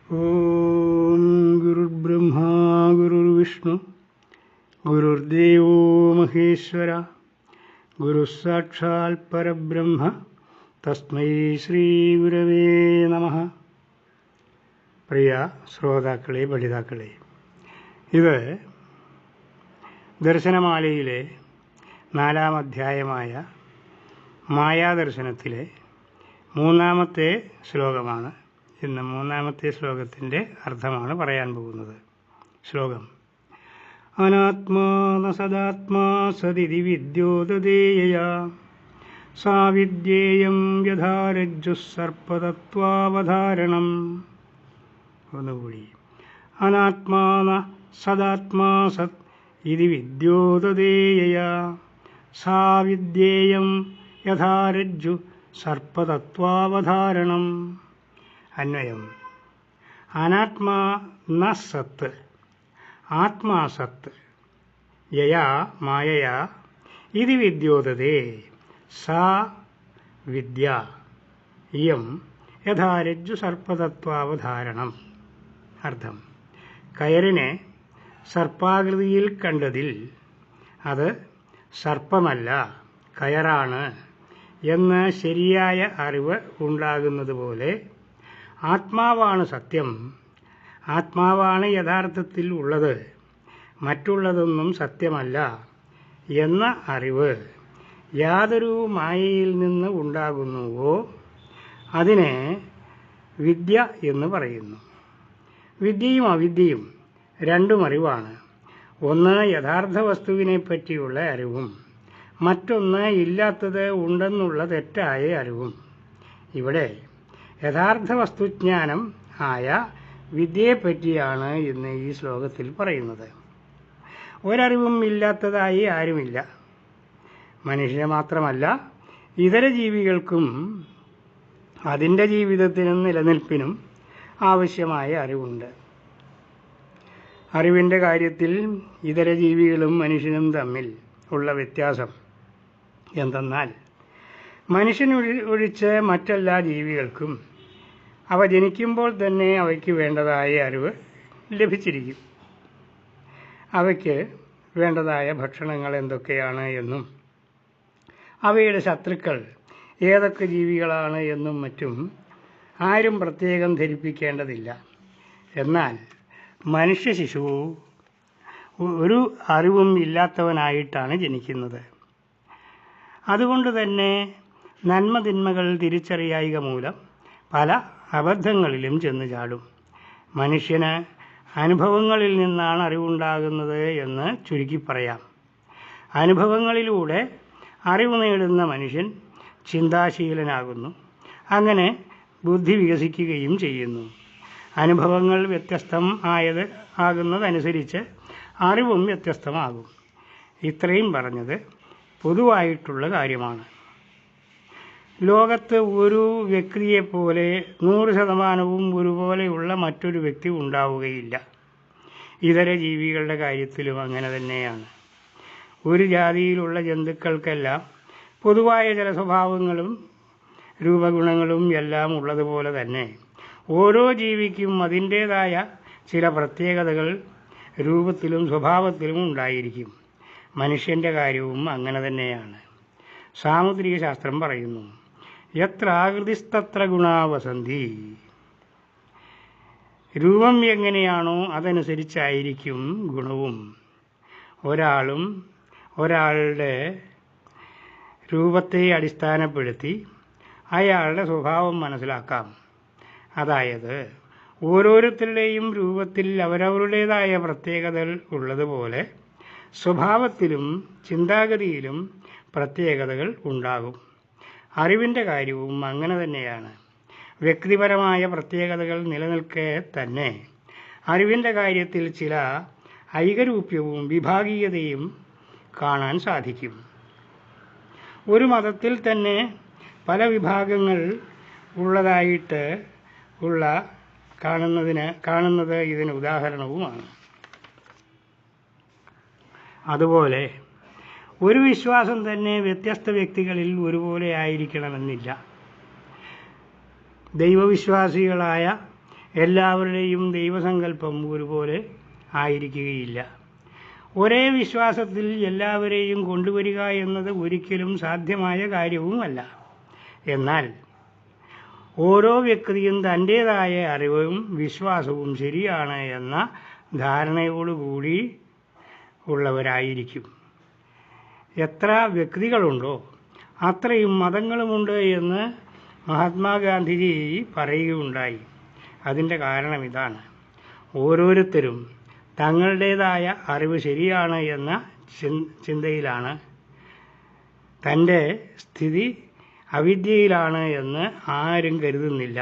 ഓം ഗുരുർബ്രഹ്മാ ഗുരുർവിഷ്ണു ഗുരുർദേവോ മഹേശ്വര ഗുരുസാക്ഷാൽ പരബ്രഹ്മ തസ്മൈ ശ്രീ ഗുരവേ നമഃ. പ്രിയ ശ്രോതാക്കളെ, പഠിതാക്കളെ, ഇത് ദർശനമാലയിലെ 4-ാം അധ്യായമായ മായാദർശനത്തിലെ 3-ാമത്തെ ശ്ലോകമാണ്. ഇന്ന് 3-ാമത്തെ ശ്ലോകത്തിൻ്റെ അർത്ഥമാണ് പറയാൻ പോകുന്നത്. ശ്ലോകം: അനാത്മാ ന സദാത്മാ സദിതി വിദ്യോതദേയയാ സാ വിദ്യേയം യഥാ രജ്ജുഃ സർപ്പതത്വാവധാരണം. ഒന്നുകൂടി: അനാത്മാ ന സദാത്മാ സത് ഇതി വിദ്യോതദേയയാ സാ വിദ്യേയം യഥാ രജ്ജു സർപ്പതത്വാവധാരണം. അന്വയം: അനാത്മാ ന സത്ത്, ആത്മാ സത്ത്, യയാ മായയാ ഇതി വിദ്യോതതേ സാ വിദ്യ ഇയം യഥാ രജ്ജു സർപ്പതത്വാവധാരണം. അർത്ഥം: കയറിനെ സർപ്പാകൃതിയിൽ കണ്ടതിൽ അത് സർപ്പമല്ല, കയറാണ് എന്ന് ശരിയായ അറിവ് ഉണ്ടാകുന്നത് പോലെ ആത്മാവാണ് സത്യം, ആത്മാവാണ് യഥാർത്ഥത്തിൽ ഉള്ളത്, മറ്റുള്ളതൊന്നും സത്യമല്ല എന്ന അറിവ് യാതൊരു മായയിൽ നിന്ന് ഉണ്ടാകുന്നുവോ അതിനെ വിദ്യ എന്ന് പറയുന്നു. വിദ്യയും അവിദ്യയും രണ്ടും അറിവാണ്. ഒന്ന് യഥാർത്ഥ വസ്തുവിനെ പറ്റിയുള്ള അറിവും മറ്റൊന്ന് ഇല്ലാത്തത് ഉണ്ടെന്നുള്ള തെറ്റായ അറിവും. ഇവിടെ യഥാർത്ഥ വസ്തുജ്ഞാനം ആയ വിദ്യയെപ്പറ്റിയാണ് ഇന്ന് ഈ ശ്ലോകത്തിൽ പറയുന്നത്. ഒരറിവും ഇല്ലാത്തതായി ആരുമില്ല. മനുഷ്യന് മാത്രമല്ല, ഇതര ജീവികൾക്കും അതിൻ്റെ ജീവിതത്തിനും നിലനിൽപ്പിനും ആവശ്യമായ അറിവുണ്ട്. അറിവിൻ്റെ കാര്യത്തിൽ ഇതര ജീവികളും മനുഷ്യനും തമ്മിൽ ഉള്ള വ്യത്യാസം എന്തെന്നാൽ, മനുഷ്യൻ ഒഴിച്ച് മറ്റെല്ലാ ജീവികൾക്കും അവ ജനിക്കുമ്പോൾ തന്നെ അവയ്ക്ക് വേണ്ടതായ അറിവ് ലഭിച്ചിരിക്കും. അവയ്ക്ക് വേണ്ടതായ ഭക്ഷണങ്ങൾ എന്തൊക്കെയാണ് എന്നും അവയുടെ ശത്രുക്കൾ ഏതൊക്കെ ജീവികളാണ് എന്നും മറ്റും ആരും പ്രത്യേകം ധരിപ്പിക്കേണ്ടതില്ല. എന്നാൽ മനുഷ്യ ശിശു ഒരു അറിവും ഇല്ലാത്തവനായിട്ടാണ് ജനിക്കുന്നത്. അതുകൊണ്ട് തന്നെ നന്മതിന്മകൾ തിരിച്ചറിയായിക മൂലം പല അബദ്ധങ്ങളിലും ചെന്ന് ചാടും. മനുഷ്യന് അനുഭവങ്ങളിൽ നിന്നാണ് അറിവുണ്ടാകുന്നത് എന്ന് ചുരുക്കി പറയാം. അനുഭവങ്ങളിലൂടെ അറിവ് നേടുന്ന മനുഷ്യൻ ചിന്താശീലനാകുന്നു. അങ്ങനെ ബുദ്ധി വികസിക്കുകയും ചെയ്യുന്നു. അനുഭവങ്ങൾ ആകുന്നതനുസരിച്ച് അറിവും വ്യത്യസ്തമാകും. ഇത്രയും പറഞ്ഞത് പൊതുവായിട്ടുള്ള കാര്യമാണ്. ലോകത്ത് ഒരു വ്യക്തിയെപ്പോലെ 100% ഒരുപോലെയുള്ള മറ്റൊരു വ്യക്തി ഉണ്ടാവുകയില്ല. ഇതര ജീവികളുടെ കാര്യത്തിലും അങ്ങനെ തന്നെയാണ്. ഒരു ജാതിയിലുള്ള ജന്തുക്കൾക്കെല്ലാം പൊതുവായ ചില സ്വഭാവങ്ങളും രൂപഗുണങ്ങളും എല്ലാം ഉള്ളതുപോലെ തന്നെ ഓരോ ജീവിക്കും അതിൻ്റേതായ ചില പ്രത്യേകതകൾ രൂപത്തിലും സ്വഭാവത്തിലും ഉണ്ടായിരിക്കും. മനുഷ്യൻ്റെ കാര്യവും അങ്ങനെ തന്നെയാണ്. സാമുദ്രിക ശാസ്ത്രം പറയുന്നു, യത്ര ആകൃതിസ്തത്ര ഗുണാ വസന്തി. രൂപം എങ്ങനെയാണോ അതനുസരിച്ചായിരിക്കും ഗുണവും. ഒരാളുടെ രൂപത്തെ അടിസ്ഥാനപ്പെടുത്തി അയാളുടെ സ്വഭാവം മനസ്സിലാക്കാം. അതായത് ഓരോരുത്തരുടെയും രൂപത്തിൽ അവരവരുടേതായ പ്രത്യേകതകൾ ഉള്ളതുപോലെ സ്വഭാവത്തിലും ചിന്താഗതിയിലും പ്രത്യേകതകൾ ഉണ്ടാകും. അറിവിൻ്റെ കാര്യവും അങ്ങനെ തന്നെയാണ്. വ്യക്തിപരമായ പ്രത്യേകതകൾ നിലനിൽക്കെ തന്നെ അറിവിൻ്റെ കാര്യത്തിൽ ചില ഐകരൂപ്യവും വിഭാഗീയതയും കാണാൻ സാധിക്കും. ഒരു മതത്തിൽ തന്നെ പല വിഭാഗങ്ങൾ ഉള്ളതായിട്ട് കാണുന്നത് ഇതിന് ഉദാഹരണവുമാണ്. അതുപോലെ ഒരു വിശ്വാസം തന്നെ വ്യത്യസ്ത വ്യക്തികളിൽ ഒരുപോലെ ആയിരിക്കണമെന്നില്ല. ദൈവവിശ്വാസികളായ എല്ലാവരുടെയും ദൈവസങ്കല്പം ഒരുപോലെ ആയിരിക്കുകയില്ല. ഒരേ വിശ്വാസത്തിൽ എല്ലാവരെയും കൊണ്ടുവരിക എന്നത് ഒരിക്കലും സാധ്യമായ കാര്യവുമല്ല. എന്നാൽ ഓരോ വ്യക്തിയും തൻ്റേതായ അറിവും വിശ്വാസവും ശരിയാണ് എന്ന ധാരണയോടുകൂടി ഉള്ളവരായിരിക്കും. എത്ര വ്യക്തികളുണ്ടോ അത്രയും മതങ്ങളുമുണ്ട് എന്ന് മഹാത്മാഗാന്ധിജി പറയുകയുണ്ടായി. അതിൻ്റെ കാരണം ഇതാണ്: ഓരോരുത്തരും തങ്ങളുടേതായ അറിവ് ശരിയാണ് എന്ന ചിന്തയിലാണ്. തൻ്റെ സ്ഥിതി അവിദ്യയിലാണ് എന്ന് ആരും കരുതുന്നില്ല.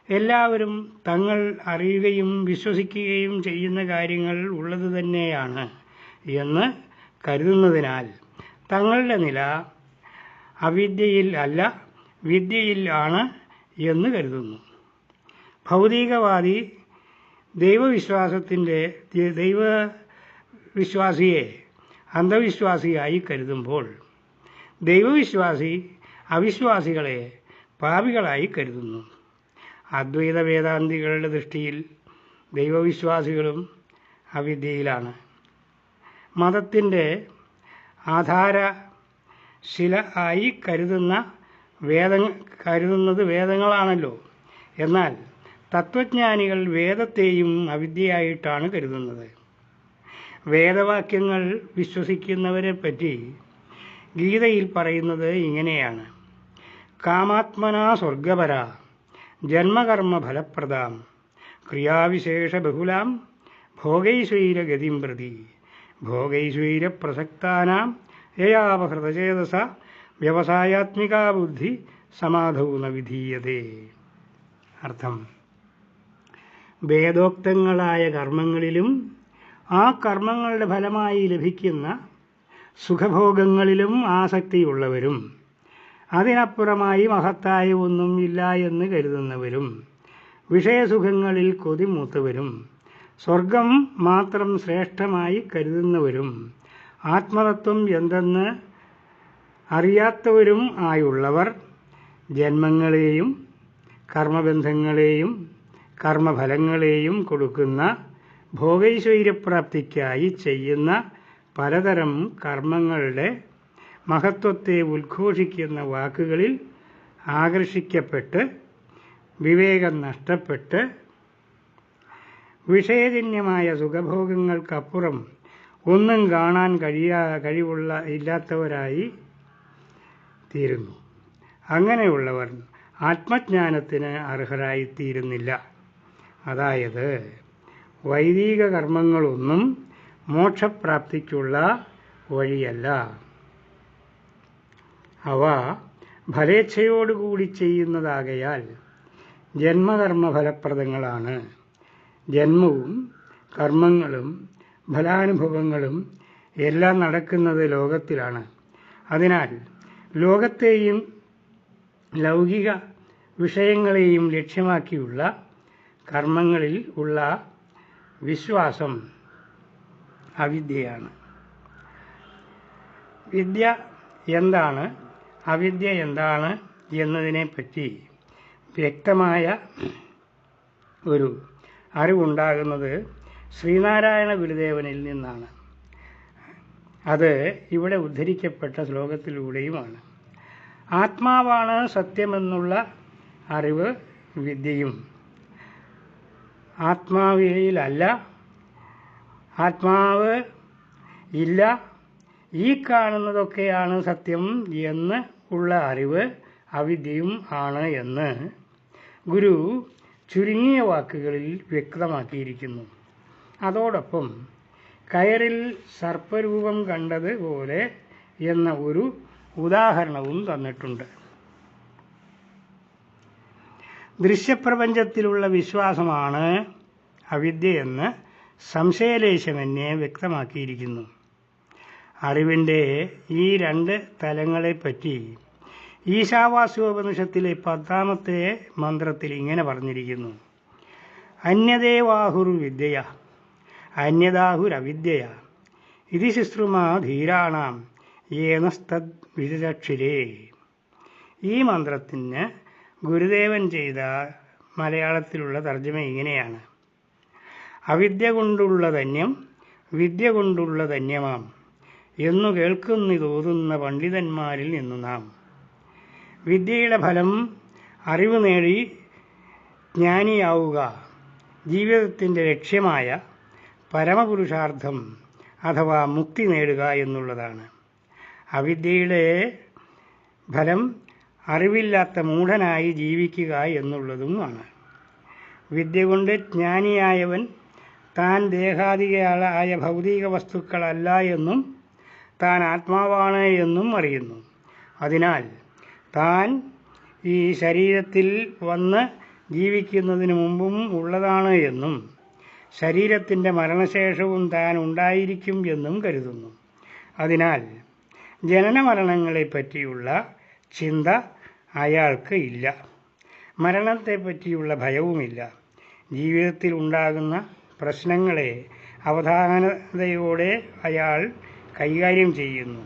എല്ലാവരും തങ്ങൾ അറിയുകയും വിശ്വസിക്കുകയും ചെയ്യുന്ന കാര്യങ്ങൾ ഉള്ളത് തന്നെയാണ് എന്ന് കരുതുന്നതിനാൽ തങ്ങളുടെ നില അവിദ്യയിൽ അല്ല, വിദ്യയിൽ ആണ് എന്ന് കരുതുന്നു. ഭൗതികവാദി ദൈവവിശ്വാസിയെ അന്ധവിശ്വാസിയായി കരുതുമ്പോൾ ദൈവവിശ്വാസി അവിശ്വാസികളെ പാപികളായി കരുതുന്നു. അദ്വൈത വേദാന്തികളുടെ ദൃഷ്ടിയിൽ ദൈവവിശ്വാസികളും അവിദ്യയിലാണ്. മതത്തിൻ്റെ ആധാരശില ആയി കരുതുന്നത് വേദങ്ങളാണല്ലോ. എന്നാൽ തത്വജ്ഞാനികൾ വേദത്തെയും അവിദ്യയായിട്ടാണ് കരുതുന്നത്. വേദവാക്യങ്ങൾ വിശ്വസിക്കുന്നവരെപ്പറ്റി ഗീതയിൽ പറയുന്നത് ഇങ്ങനെയാണ്: കാമാത്മനാ സ്വർഗപര ജന്മകർമ്മ ഫലപ്രദാം ക്രിയാവിശേഷ ബഹുലാം ഭോഗൈശ്വൈരഗതിം പ്രതി ഭോഗൈശ്വൈരപ്രസക്താനാം യയാവഹൃതചേതസ വ്യവസായാത്മികാ ബുദ്ധി സമാധൗ ന വിധീയതേ. അർത്ഥം: വേദോക്തങ്ങളായ കർമ്മങ്ങളിലും ആ കർമ്മങ്ങളുടെ ഫലമായി ലഭിക്കുന്ന സുഖഭോഗങ്ങളിലും ആസക്തിയുള്ളവരും അതിനപ്പുറമായി മഹത്തായ ഒന്നും ഇല്ല എന്ന് കരുതുന്നവരും വിഷയസുഖങ്ങളിൽ കൊതിമൂത്തവരും സ്വർഗം മാത്രം ശ്രേഷ്ഠമായി കരുതുന്നവരും ആത്മതത്വം എന്തെന്ന് അറിയാത്തവരും ആയുള്ളവർ ജന്മങ്ങളെയും കർമ്മബന്ധങ്ങളെയും കർമ്മഫലങ്ങളെയും കൊടുക്കുന്ന ഭോഗൈശ്വര്യപ്രാപ്തിക്കായി ചെയ്യുന്ന പലതരം കർമ്മങ്ങളുടെ മഹത്വത്തെ ഉദ്ഘോഷിക്കുന്ന വാക്കുകളിൽ ആകർഷിക്കപ്പെട്ട് വിവേകം നഷ്ടപ്പെട്ട് വിഷയജന്യമായ സുഖഭോഗങ്ങൾക്കപ്പുറം ഒന്നും കാണാൻ ഇല്ലാത്തവരായി തീരുന്നു. അങ്ങനെയുള്ളവർ ആത്മജ്ഞാനത്തിന് അർഹരായിത്തീരുന്നില്ല. അതായത് വൈദിക കർമ്മങ്ങളൊന്നും മോക്ഷപ്രാപ്തിക്കുള്ള വഴിയല്ല. അവ ഫലേച്ഛയോടുകൂടി ചെയ്യുന്നതാകയാൽ ജന്മകർമ്മ ഫലപ്രദങ്ങളാണ്. ജന്മവും കർമ്മങ്ങളും ഫലാനുഭവങ്ങളും എല്ലാം നടക്കുന്നത് ലോകത്തിലാണ്. അതിനാൽ ലോകത്തെയും ലൗകിക വിഷയങ്ങളെയും ലക്ഷ്യമാക്കിയുള്ള കർമ്മങ്ങളിൽ ഉള്ള വിശ്വാസം അവിദ്യയാണ്. വിദ്യ എന്താണ്, അവിദ്യ എന്താണ് എന്നതിനെപ്പറ്റി വ്യക്തമായ ഒരു അറിവുണ്ടാകുന്നത് ശ്രീനാരായണ ഗുരുദേവനിൽ നിന്നാണ്. അത് ഇവിടെ ഉദ്ധരിക്കപ്പെട്ട ശ്ലോകത്തിലൂടെയുമാണ്. ആത്മാവാണ് സത്യമെന്നുള്ള അറിവ് വിദ്യയും, ആത്മാവിലല്ല, ആത്മാവ് ഇല്ല, ഈ കാണുന്നതൊക്കെയാണ് സത്യം എന്ന് ഉള്ള അറിവ് അവിദ്യയും ആണ് എന്ന് ഗുരു ചുരുങ്ങിയ വാക്കുകളിൽ വ്യക്തമാക്കിയിരിക്കുന്നു. അതോടൊപ്പം കയറിൽ സർപ്പരൂപം കണ്ടത് പോലെ എന്ന ഒരു ഉദാഹരണവും തന്നിട്ടുണ്ട്. ദൃശ്യപ്രപഞ്ചത്തിലുള്ള വിശ്വാസമാണ് അവിദ്യയെന്ന് സംശയലേശമന്യേ വ്യക്തമാക്കിയിരിക്കുന്നു. അറിവിൻ്റെ ഈ രണ്ട് തലങ്ങളെപ്പറ്റി ഈശാവാസ്യോപനിഷത്തിലെ 10ാമത്തെ മന്ത്രത്തിൽ ഇങ്ങനെ പറഞ്ഞിരിക്കുന്നു: അന്യദേവാഹുർവിദ്യയ അന്യദാഹുരവിദ്യയ ഇതി ശുശ്രുമാ ധീരാണാം യേനസ്തദ് വിചക്ഷരേ. ഈ മന്ത്രത്തിന് ഗുരുദേവൻ ചെയ്ത മലയാളത്തിലുള്ള തർജ്ജമ ഇങ്ങനെയാണ്: അവിദ്യ കൊണ്ടുള്ള ധന്യം വിദ്യ കൊണ്ടുള്ള ധന്യമാം എന്നു കേൾക്കുന്നിതോതുന്ന പണ്ഡിതന്മാരിൽ നിന്നു നാം. വിദ്യയുടെ ഫലം അറിവ് നേടി ജ്ഞാനിയാവുക ജീവിതത്തിൻ്റെ ലക്ഷ്യമായ പരമപുരുഷാർത്ഥം അഥവാ മുക്തി നേടുക എന്നുള്ളതാണ്. അവിദ്യയുടെ ഫലം അറിവില്ലാത്ത മൂഢനായി ജീവിക്കുക എന്നുള്ളതുമാണ്. വിദ്യ കൊണ്ട് ജ്ഞാനിയായവൻ താൻ ദേഹാദികളായ ഭൗതിക വസ്തുക്കളല്ല എന്നും താൻ ആത്മാവാണ് എന്നും അറിയുന്നു. അതിനാൽ താൻ ഈ ശരീരത്തിൽ വന്ന് ജീവിക്കുന്നതിന് മുമ്പും ഉള്ളതാണ് എന്നും ശരീരത്തിൻ്റെ മരണശേഷവും താൻ ഉണ്ടായിരിക്കും എന്നും കരുതുന്നു. അതിനാൽ ജനനമരണങ്ങളെപ്പറ്റിയുള്ള ചിന്ത അയാൾക്ക് ഇല്ല. മരണത്തെപ്പറ്റിയുള്ള ഭയവുമില്ല. ജീവിതത്തിൽ ഉണ്ടാകുന്ന പ്രശ്നങ്ങളെ അവധാനതയോടെ അയാൾ കൈകാര്യം ചെയ്യുന്നു.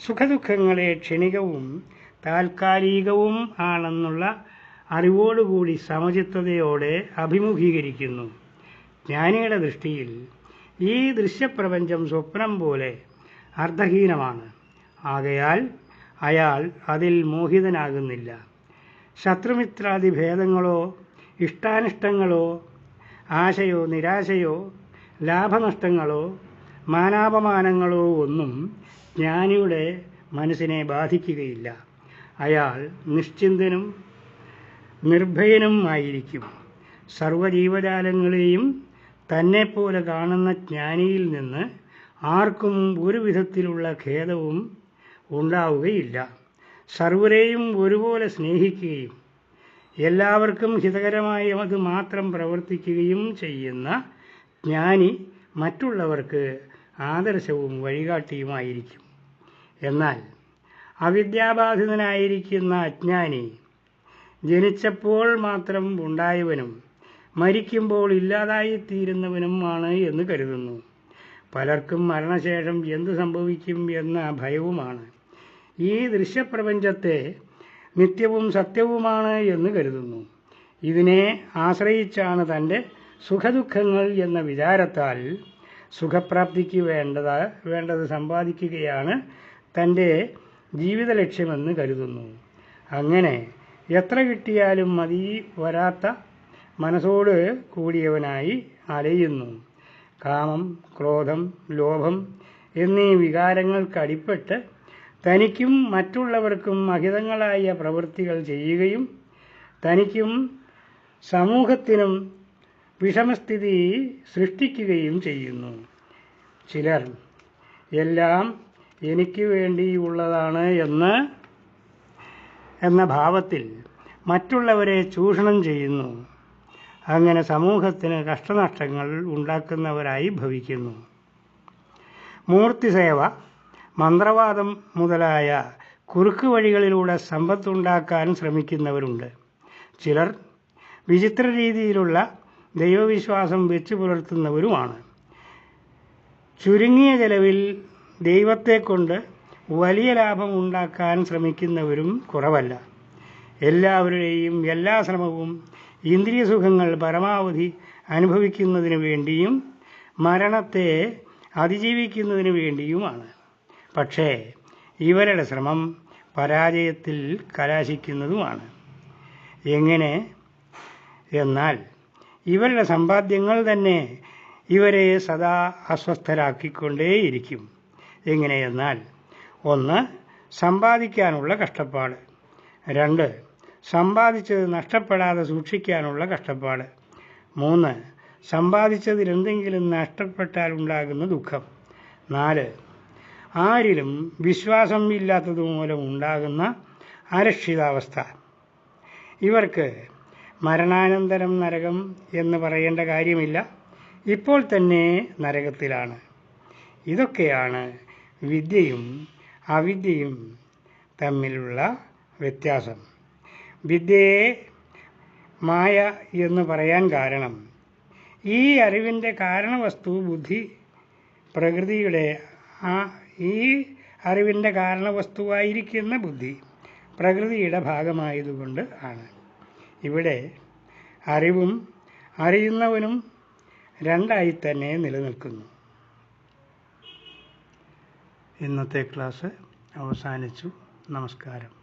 സുഖദുഃഖങ്ങളെ ക്ഷണികവും താൽക്കാലികവും ആണെന്നുള്ള അറിവോടുകൂടി സമചിത്തതയോടെ അഭിമുഖീകരിക്കുന്നു. ജ്ഞാനിയുടെ ദൃഷ്ടിയിൽ ഈ ദൃശ്യപ്രപഞ്ചം സ്വപ്നം പോലെ അർത്ഥഹീനമാണ്. ആകയാൽ അയാൾ അതിൽ മോഹിതനാകുന്നില്ല. ശത്രുമിത്രാദി ഭേദങ്ങളോ ഇഷ്ടാനിഷ്ടങ്ങളോ ആശയോ നിരാശയോ ലാഭനഷ്ടങ്ങളോ മാനാപമാനങ്ങളോ ഒന്നും ജ്ഞാനിയുടെ മനസ്സിനെ ബാധിക്കുകയില്ല. അയാൾ നിശ്ചിന്തനും നിർഭയനും ആയിരിക്കും. സർവ്വജീവജാലങ്ങളെയും തന്നെപ്പോലെ കാണുന്ന ജ്ഞാനിയിൽ നിന്ന് ആർക്കും ഒരു വിധത്തിലുള്ള ഖേദവും ഉണ്ടാവുകയില്ല. സർവരെയും ഒരുപോലെ സ്നേഹിക്കുകയും എല്ലാവർക്കും ഹിതകരമായി അത് മാത്രം പ്രവർത്തിക്കുകയും ചെയ്യുന്ന ജ്ഞാനി മറ്റുള്ളവർക്ക് ആദർശവും വഴികാട്ടിയുമായിരിക്കും. എന്നാൽ അവിദ്യാബാധിതനായിരിക്കുന്ന അജ്ഞാനി ജനിച്ചപ്പോൾ മാത്രം ഉണ്ടായവനും മരിക്കുമ്പോൾ ഇല്ലാതായിത്തീരുന്നവനുമാണ് എന്ന് കരുതുന്നു. പലർക്കും മരണശേഷം എന്ത് സംഭവിക്കും എന്ന ഭയവുമാണ്. ഈ ദൃശ്യപ്രപഞ്ചത്തെ നിത്യവും സത്യവുമാണ് എന്ന് കരുതുന്നു. ഇതിനെ ആശ്രയിച്ചാണ് തൻ്റെ സുഖദുഃഖങ്ങൾ എന്ന വിചാരത്താൽ സുഖപ്രാപ്തിക്ക് വേണ്ടത് സമ്പാദിക്കുകയാണ് തൻ്റെ ജീവിത ലക്ഷ്യമെന്ന് കരുതുന്നു. അങ്ങനെ എത്ര കിട്ടിയാലും മതി വരാത്ത മനസ്സോട് കൂടിയവനായി അലയുന്നു. കാമം, ക്രോധം, ലോഭം എന്നീ വികാരങ്ങൾക്കടിപ്പെട്ട് തനിക്കും മറ്റുള്ളവർക്കും അഹിതങ്ങളായ പ്രവൃത്തികൾ ചെയ്യുകയും തനിക്കും സമൂഹത്തിനും വിഷമസ്ഥിതി സൃഷ്ടിക്കുകയും ചെയ്യുന്നു. ചിലർ എല്ലാം എനിക്ക് വേണ്ടിയുള്ളതാണ് എന്ന ഭാവത്തിൽ മറ്റുള്ളവരെ ചൂഷണം ചെയ്യുന്നു. അങ്ങനെ സമൂഹത്തിന് കഷ്ടനഷ്ടങ്ങൾ ഉണ്ടാക്കുന്നവരായി ഭവിക്കുന്നു. മൂർത്തിസേവ, മന്ത്രവാദം മുതലായ കുറുക്ക് വഴികളിലൂടെ സമ്പത്തുണ്ടാക്കാൻ ശ്രമിക്കുന്നവരുണ്ട്. ചിലർ വിചിത്ര രീതിയിലുള്ള ദൈവവിശ്വാസം വെച്ചു പുലർത്തുന്നവരുമാണ്. ചുരുങ്ങിയ ചെലവിൽ ദൈവത്തെക്കൊണ്ട് വലിയ ലാഭം ഉണ്ടാക്കാൻ ശ്രമിക്കുന്നവരും കുറവല്ല. എല്ലാവരുടെയും എല്ലാ ശ്രമവും ഇന്ദ്രിയസുഖങ്ങൾ പരമാവധി അനുഭവിക്കുന്നതിനു വേണ്ടിയും മരണത്തെ അതിജീവിക്കുന്നതിനു വേണ്ടിയുമാണ്. പക്ഷേ ഇവരുടെ ശ്രമം പരാജയത്തിൽ കലാശിക്കുന്നതുമാണ്. എങ്ങനെ എന്നാൽ ഇവരുടെ സമ്പാദ്യങ്ങൾ തന്നെ ഇവരെ സദാ അസ്വസ്ഥരാക്കിക്കൊണ്ടേയിരിക്കും. എങ്ങനെയെന്നാൽ 1. സമ്പാദിക്കാനുള്ള കഷ്ടപ്പാട്. 2. സമ്പാദിച്ചത് നഷ്ടപ്പെടാതെ സൂക്ഷിക്കാനുള്ള കഷ്ടപ്പാട്. 3. സമ്പാദിച്ചതിലെന്തെങ്കിലും നഷ്ടപ്പെട്ടാൽ ഉണ്ടാകുന്ന ദുഃഖം. 4. ആരിലും വിശ്വാസം ഇല്ലാത്തതുമൂലം ഉണ്ടാകുന്ന അരക്ഷിതാവസ്ഥ. ഇവർക്ക് മരണാനന്തരം നരകം എന്ന് പറയേണ്ട കാര്യമില്ല. ഇപ്പോൾ തന്നെ നരകത്തിലാണ്. ഇതൊക്കെയാണ് വിദ്യയും അവിദ്യയും തമ്മിലുള്ള വ്യത്യാസം. വിദ്യയെ മായ എന്ന് പറയാൻ കാരണം ഈ അറിവിൻ്റെ കാരണവസ്തു ബുദ്ധി പ്രകൃതിയുടെ ഈ അറിവിൻ്റെ കാരണവസ്തുവായിരിക്കുന്ന ബുദ്ധി പ്രകൃതിയുടെ ഭാഗമായതുകൊണ്ട് ആണ്. ഇവിടെ അറിവും അറിയുന്നവനും രണ്ടായി തന്നെ നിലനിൽക്കുന്നു. ഇന്നത്തെ ക്ലാസ് അവസാനിച്ചു. നമസ്കാരം.